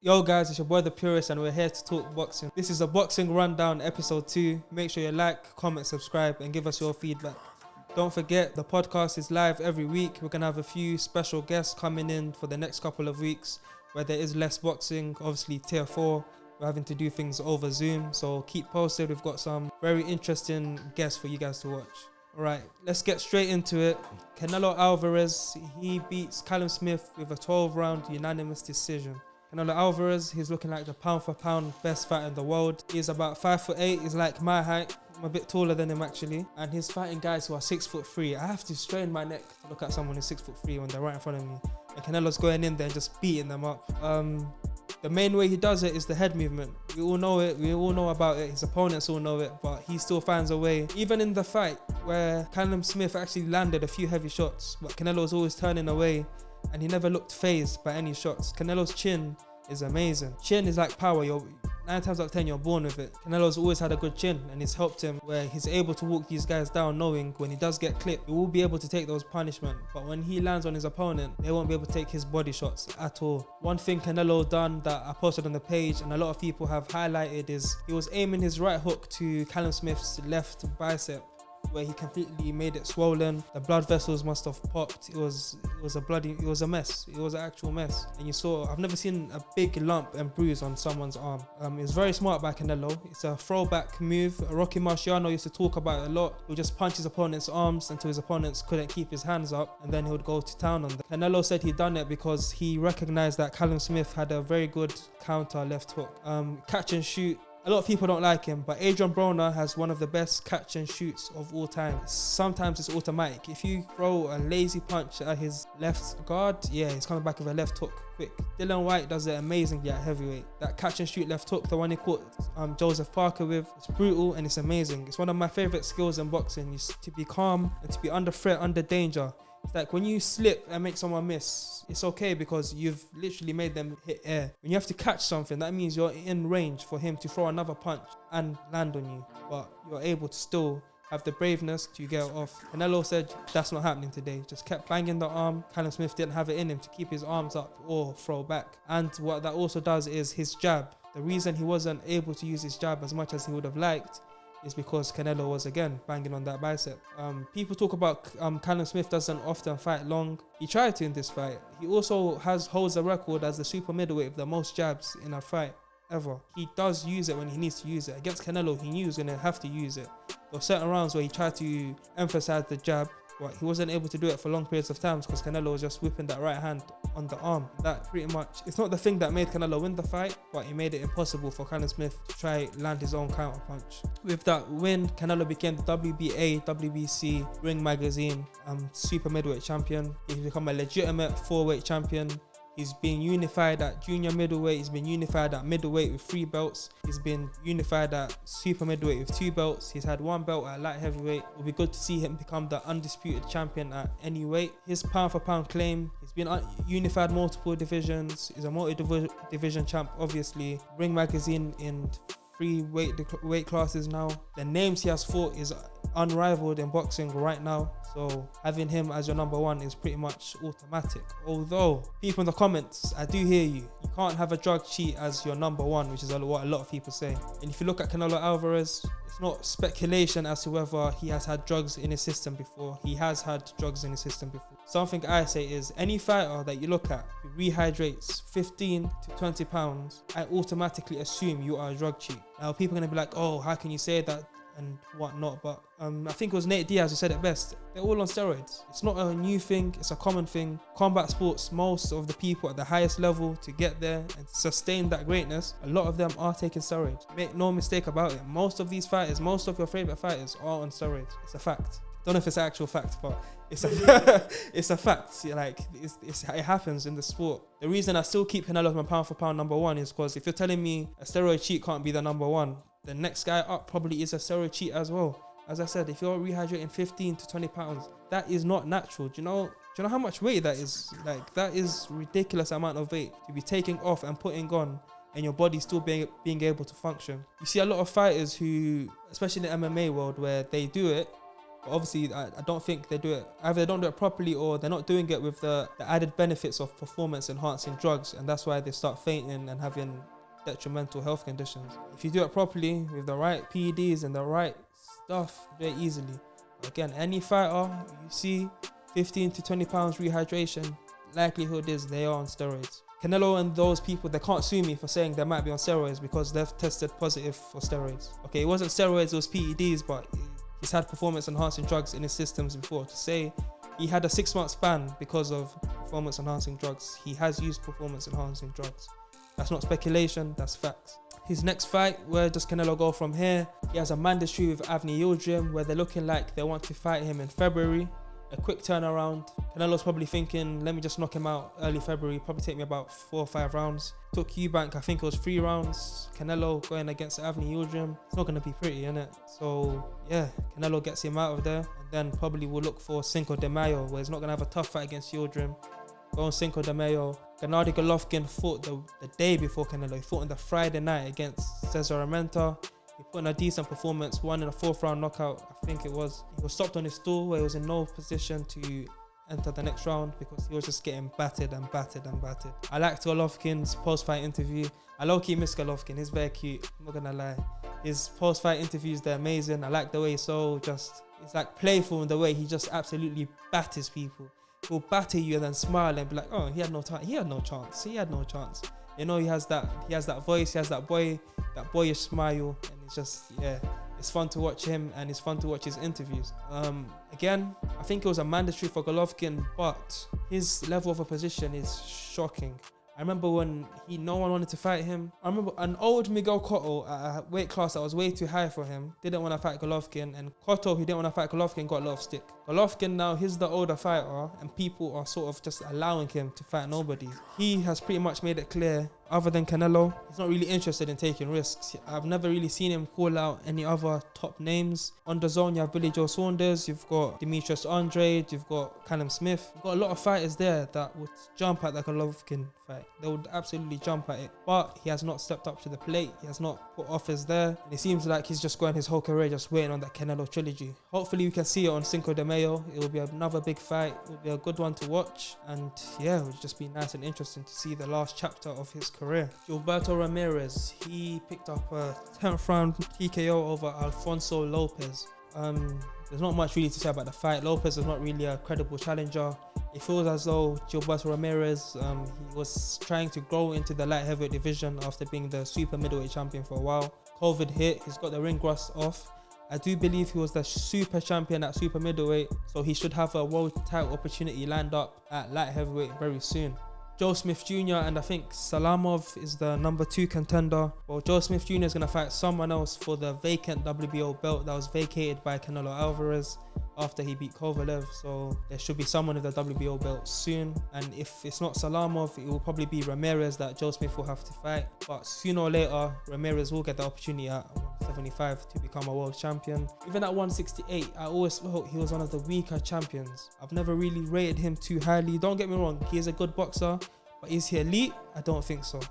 Yo guys, it's your boy The Purist and we're here to talk boxing. This is a boxing rundown episode 2. Make sure you like, comment, subscribe and give us your feedback. Don't forget the podcast is live every week. We're going to have a few special guests coming in for the next couple of weeks where there is less boxing. Obviously tier 4, we're having to do things over Zoom. So keep posted. We've got some very interesting guests for you guys to watch. Alright, let's get straight into it. Canelo Alvarez, he beats Callum Smith with a 12-round unanimous decision. Canelo Alvarez, he's looking like the pound for pound best fighter in the world. He's about 5'8", he's like my height. I'm a bit taller than him actually. And he's fighting guys who are 6'3". I have to strain my neck to look at someone who's 6'3" when they're right in front of me. And Canelo's going in there and just beating them up. The main way he does it is the head movement. We all know it, we all know about it, his opponents all know it, but he still finds a way. Even in the fight where Callum Smith actually landed a few heavy shots, but Canelo was always turning away and he never looked phased by any shots. Canelo's chin is amazing. Chin is like power. 9 times out of 10 you're born with it. Canelo's always had a good chin and it's helped him where he's able to walk these guys down knowing when he does get clipped, he will be able to take those punishment. But when he lands on his opponent, they won't be able to take his body shots at all. One thing Canelo done that I posted on the page and a lot of people have highlighted is he was aiming his right hook to Callum Smith's left bicep, where he completely made it swollen. The blood vessels must have popped. It was a mess. It was an actual mess. And you saw, I've never seen a big lump and bruise on someone's arm. It was very smart by Canelo. It's a throwback move. Rocky Marciano used to talk about it a lot. He would just punch his opponent's arms until his opponents couldn't keep his hands up, and then he would go to town on them. Canelo said he'd done it because he recognized that Callum Smith had a very good counter left hook. Catch and shoot. A lot of people don't like him, but Adrian Broner has one of the best catch and shoots of all time. Sometimes it's automatic. If you throw a lazy punch at his left guard, yeah, he's coming back with a left hook quick. Dylan White does it amazingly at heavyweight. That catch and shoot left hook, the one he caught Joseph Parker with, it's brutal and it's amazing. It's one of my favorite skills in boxing, is to be calm and to be under threat, under danger. It's like when you slip and make someone miss, it's okay because you've literally made them hit air. When you have to catch something, that means you're in range for him to throw another punch and land on you. But you're able to still have the braveness to get it off. Canelo said that's not happening today. Just kept banging the arm. Callum Smith didn't have it in him to keep his arms up or throw back. And what that also does is his jab. The reason he wasn't able to use his jab as much as he would have liked is because Canelo was again banging on that bicep. People talk about Callum Smith doesn't often fight long. He tried to in this fight. He also holds the record as the super middleweight with the most jabs in a fight ever. He does use it when he needs to use it. Against Canelo, he knew he was going to have to use it. There were certain rounds where he tried to emphasize the jab, but he wasn't able to do it for long periods of time because Canelo was just whipping that right hand on the arm. That pretty much, it's not the thing that made Canelo win the fight, but it made it impossible for Callum Smith to try land his own counter punch. With that win, Canelo became the WBA, WBC, Ring Magazine super middleweight champion. He's become a legitimate 4-weight champion. He's been unified at junior middleweight. He's been unified at middleweight with 3 belts. He's been unified at super middleweight with 2 belts. He's had 1 belt at light heavyweight. It will be good to see him become the undisputed champion at any weight. His pound for pound claim, he's been unified multiple divisions. He's a multi-division champ, obviously. Ring Magazine in 3 weight classes now. The names he has fought is unrivaled in boxing right now, so having him as your number 1 is pretty much automatic. Although people in the comments, I do hear you can't have a drug cheat as your number 1, which is what a lot of people say. And if you look at Canelo Alvarez, it's not speculation as to whether he has had drugs in his system before. He has had drugs in his system before. Something I say is any fighter that you look at who rehydrates 15 to 20 pounds, I automatically assume you are a drug cheat. Now people are going to be like, oh, how can you say that and whatnot, but I think it was Nate Diaz who said it best. They're all on steroids. It's not a new thing, it's a common thing. Combat sports, most of the people at the highest level to get there and sustain that greatness, a lot of them are taking steroids. Make no mistake about it. Most of these fighters, most of your favorite fighters are on steroids. It's a fact. Don't know if it's an actual fact, but it's a it's a fact. Like it happens in the sport. The reason I still keep Canelo as my pound for pound number 1 is because if you're telling me a steroid cheat can't be the number 1, the next guy up probably is a steroid cheat as well. As I said, if you're rehydrating 15 to 20 pounds, that is not natural. Do you know how much weight that is? Like, that is ridiculous amount of weight to be taking off and putting on, and your body still being able to function. You see a lot of fighters who, especially in the MMA world, where they do it But obviously, I don't think they do it. Either they don't do it properly or they're not doing it with the added benefits of performance-enhancing drugs, and that's why they start fainting and having detrimental health conditions. If you do it properly with the right PEDs and the right stuff, very easily. Again, any fighter you see 15 to 20 pounds rehydration, likelihood is they are on steroids. Canelo and those people, they can't sue me for saying they might be on steroids because they've tested positive for steroids. Okay, it wasn't steroids, it was PEDs, but he's had performance enhancing drugs in his systems before. To say he had a 6-month ban because of performance enhancing drugs, he has used performance enhancing drugs. That's not speculation, that's facts. His next fight, where does Canelo go from here? He has a mandatory with Avni Yildirim, where they're looking like they want to fight him in February. A quick turnaround. Canelo's probably thinking, let me just knock him out early February, probably take me about 4 or 5 rounds. Took Eubank, I think it was 3 rounds. Canelo going against Avni Yildirim. It's not going to be pretty, innit? So yeah, Canelo gets him out of there, and then probably we'll look for Cinco de Mayo, where he's not going to have a tough fight against Yildirim. Go on Cinco de Mayo. Gennady Golovkin fought the day before Canelo. He fought on the Friday night against Szermeta. He put in a decent performance, won in a 4th round knockout, I think it was. He was stopped on his stool where he was in no position to enter the next round because he was just getting battered and battered and battered. I liked Golovkin's post-fight interview. I low-key miss Golovkin, he's very cute, I'm not gonna lie. His post-fight interviews, they're amazing. I like the way he's like playful in the way he just absolutely batters people. He'll batter you and then smile and be like, oh, he had no chance. You know, he has that voice, he has that boyish smile, and it's just, yeah, it's fun to watch him and it's fun to watch his interviews. Again, I think it was a mandatory for Golovkin, but his level of opposition is shocking. I remember when no one wanted to fight him. I remember an old Miguel Cotto at a weight class that was way too high for him didn't want to fight Golovkin, and Cotto, who didn't want to fight Golovkin, got a lot of stick. Golovkin now, he's the older fighter, and people are sort of just allowing him to fight nobody. He has pretty much made it clear, other than Canelo, he's not really interested in taking risks. I've never really seen him call out any other top names. On the zone, you have Billy Joe Saunders, you've got Demetrius Andrade, you've got Callum Smith. You've got a lot of fighters there that would jump at the Golovkin fight. They would absolutely jump at it. But he has not stepped up to the plate. He has not put offers there. And it seems like he's just going his whole career just waiting on that Canelo trilogy. Hopefully we can see it on Cinco de Mayo. It will be another big fight. It will be a good one to watch. And yeah, it would just be nice and interesting to see the last chapter of his career. Gilberto Ramirez, he picked up a 10th round TKO over Alfonso Lopez. There's not much really to say about the fight. Lopez is not really a credible challenger. It feels as though Gilberto Ramirez, he was trying to grow into the light heavyweight division after being the super middleweight champion for a while. COVID hit, he's got the ring rust off. I do believe he was the super champion at super middleweight, so he should have a world title opportunity lined up at light heavyweight very soon. Joe Smith Jr. and I think Salamov is the number 2 contender. Well, Joe Smith Jr. is going to fight someone else for the vacant WBO belt that was vacated by Canelo Alvarez after he beat Kovalev. So there should be someone with the WBO belt soon. And if it's not Salamov, it will probably be Ramirez that Joe Smith will have to fight. But sooner or later, Ramirez will get the opportunity at 175 to become a world champion. Even at 168, I always felt he was one of the weaker champions. I've never really rated him too highly. Don't get me wrong, he is a good boxer, but is he elite? I don't think so.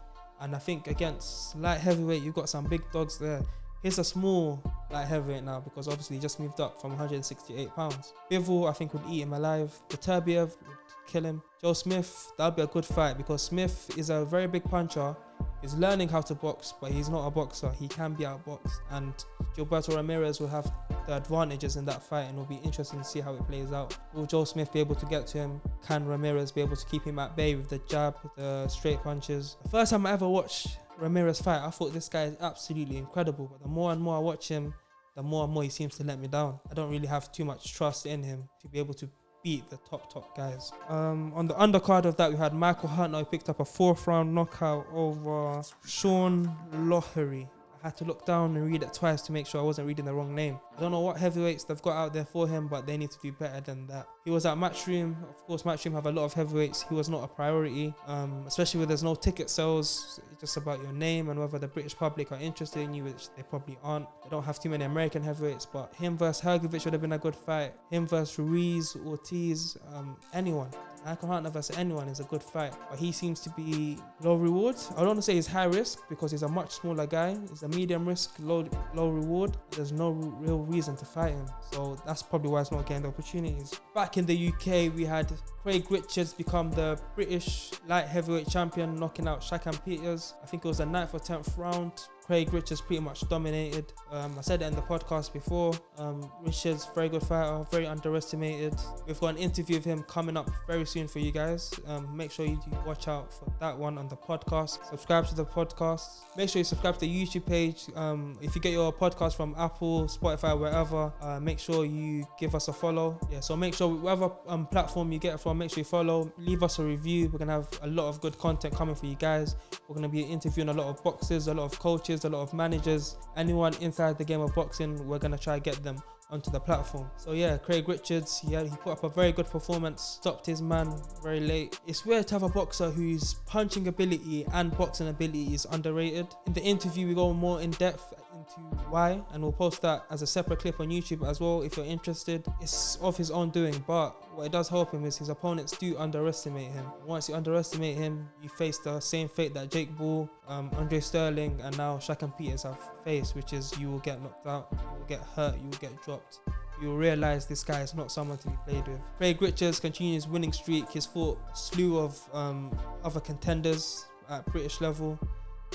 And I think against light heavyweight, you've got some big dogs there. He's a small light heavyweight now because obviously he just moved up from 168 pounds. Bivol, I think, would eat him alive. Beterbiev would kill him. Joe Smith, that would be a good fight because Smith is a very big puncher. He's learning how to box, but he's not a boxer. He can be outboxed. And Gilberto Ramirez will have the advantages in that fight, and it'll be interesting to see how it plays out. Will Joe Smith be able to get to him? Can Ramirez be able to keep him at bay with the jab, the straight punches? The first time I ever watched Ramirez fight, I thought this guy is absolutely incredible, but the more and more I watch him, the more and more he seems to let me down. I don't really have too much trust in him to be able to beat the top guys. On the undercard of that, we had Michael Huntner, who picked up a 4th round knockout over Sean Loughery. I had to look down and read it twice to make sure I wasn't reading the wrong name. I don't know what heavyweights they've got out there for him, but they need to do better than that. He was at Matchroom. Of course, Matchroom have a lot of heavyweights. He was not a priority, especially when there's no ticket sales. just about your name and whether the British public are interested in you, which they probably aren't. They don't have too many American heavyweights, but him versus Hrgovic would have been a good fight. Him versus Ruiz, Ortiz, anyone. Michael Hunter versus anyone is a good fight, but he seems to be low reward. I don't want to say he's high risk because he's a much smaller guy. He's a medium risk, low reward. There's no real reason to fight him, so that's probably why he's not getting the opportunities. Back in the UK, we had Craig Richards become the British light heavyweight champion, knocking out Callum Peters. I think it was the 9th or 10th round. Craig Richards pretty much dominated. I said it in the podcast before. Richards, very good fighter, very underestimated. We've got an interview of him coming up very soon for you guys. Make sure you do watch out for that one on the podcast. Subscribe to the podcast. Make sure you subscribe to the YouTube page. If you get your podcast from Apple, Spotify, wherever, make sure you give us a follow. Yeah, so make sure whatever platform you get it from, make sure you follow. Leave us a review. We're gonna have a lot of good content coming for you guys. We're gonna be interviewing a lot of boxers, a lot of coaches, a lot of managers, anyone inside the game of boxing. We're gonna try to get them onto the platform. So yeah, Craig Richards, he put up a very good performance, stopped his man very late. It's weird to have a boxer whose punching ability and boxing ability is underrated. In the interview, we go more in depth into why, and we'll post that as a separate clip on YouTube as well if you're interested. It's of his own doing, but what it does help him is his opponents do underestimate him. Once you underestimate him, you face the same fate that Jake Paul, Andre Sterling, and now Callum Peters have faced, which is you will get knocked out, you will get hurt, you will get dropped. You will realize this guy is not someone to be played with. Craig Richards continues his winning streak. He's fought a slew of other contenders at British level,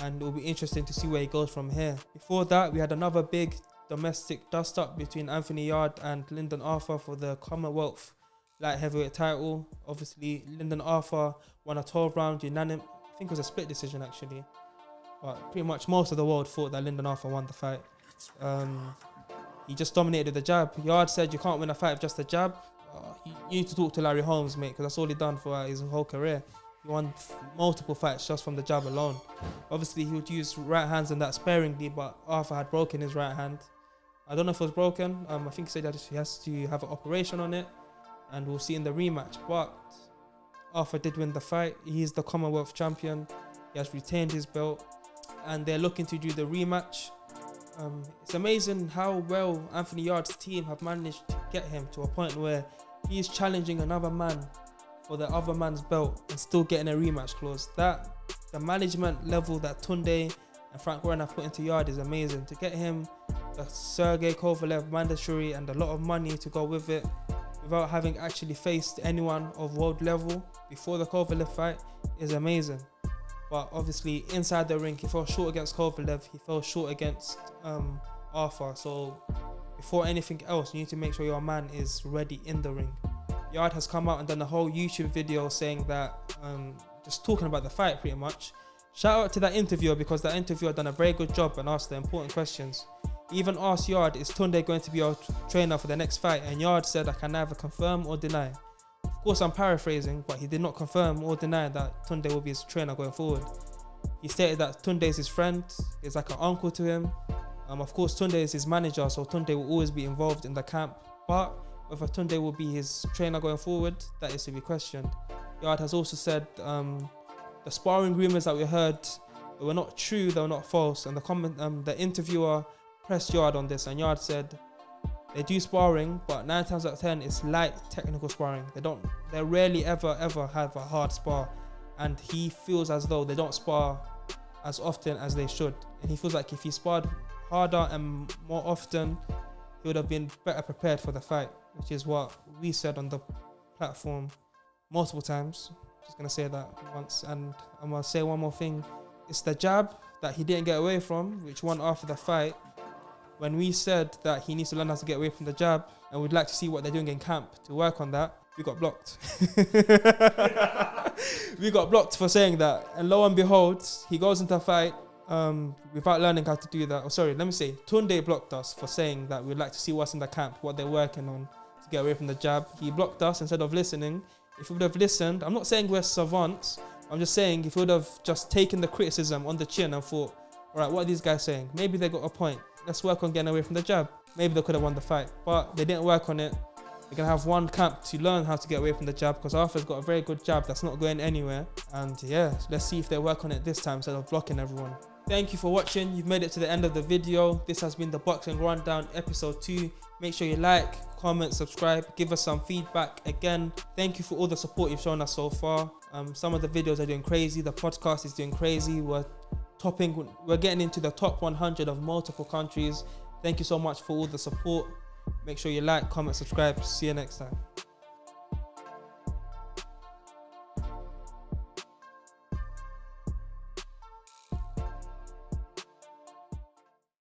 and it will be interesting to see where he goes from here. Before that, we had another big domestic dust-up between Anthony Yarde and Lyndon Arthur for the Commonwealth light heavyweight title. Obviously, Lyndon Arthur won a 12-round unanimous, I think it was a split decision actually, but pretty much most of the world thought that Lyndon Arthur won the fight. He just dominated with the jab. Yarde said you can't win a fight with just a jab. You need to talk to Larry Holmes, mate, because that's all he done for his whole career. He won multiple fights just from the jab alone. Obviously, he would use right hands in that sparingly, but Arthur had broken his right hand. I don't know if it was broken. I think he said that he has to have an operation on it, and we'll see in the rematch. But Arthur did win the fight. He's the Commonwealth champion. He has retained his belt, and they're looking to do the rematch. It's amazing how well Anthony Yarde's team have managed to get him to a point where he is challenging another man for the other man's belt and still getting a rematch clause. That the management level that Tunde and Frank Warren have put into Yarde is amazing. To get him the Sergey Kovalev mandatory and a lot of money to go with it without having actually faced anyone of world level before the Kovalev fight is amazing. But obviously inside the ring, he fell short against Kovalev, he fell short against Arthur. So before anything else, you need to make sure your man is ready in the ring. Yarde has come out and done a whole YouTube video saying that, just talking about the fight pretty much. Shout out to that interviewer, because that interviewer done a very good job and asked the important questions. He even asked Yarde, is Tunde going to be our trainer for the next fight? And Yarde said, I can neither confirm or deny. Of course, I'm paraphrasing, but he did not confirm or deny that Tunde will be his trainer going forward. He stated that Tunde is his friend, is like an uncle to him. Of course, Tunde is his manager, so Tunde will always be involved in the camp. But whether Tunde will be his trainer going forward, that is to be questioned. Yarde has also said the sparring rumours that we heard, they were not true, they were not false. And the interviewer pressed Yarde on this, and Yarde said, they do sparring, but 9 times out of 10 it's light technical sparring. They rarely ever have a hard spar, and he feels as though they don't spar as often as they should. And he feels like if he sparred harder and more often, he would have been better prepared for the fight, which is what we said on the platform multiple times. Just gonna say that once, and I'm gonna say one more thing. It's the jab that he didn't get away from, which won after the fight. When we said that he needs to learn how to get away from the jab, and we'd like to see what they're doing in camp to work on that, we got blocked. We got blocked for saying that, and lo and behold, he goes into a fight without learning how to do that. Tunde blocked us for saying that we'd like to see what's in the camp, what they're working on to get away from the jab. He blocked us instead of listening. If we would have listened, I'm not saying we're savants, I'm just saying if we would have just taken the criticism on the chin and thought, all right, what are these guys saying? Maybe they got a point. Let's work on getting away from the jab. Maybe they could have won the fight, but they didn't work on it. We're going to have one camp to learn how to get away from the jab, because Arthur's got a very good jab that's not going anywhere. And yeah, let's see if they work on it this time instead of blocking everyone. Thank you for watching. You've made it to the end of the video. This has been the Boxing Rundown episode 2. Make sure you like, comment, subscribe, give us some feedback. Again, thank you for all the support you've shown us so far. Some of the videos are doing crazy. The podcast is doing crazy. We're getting into the top 100 of multiple countries. Thank you so much for all the support. Make sure you like, comment, subscribe. See you next time.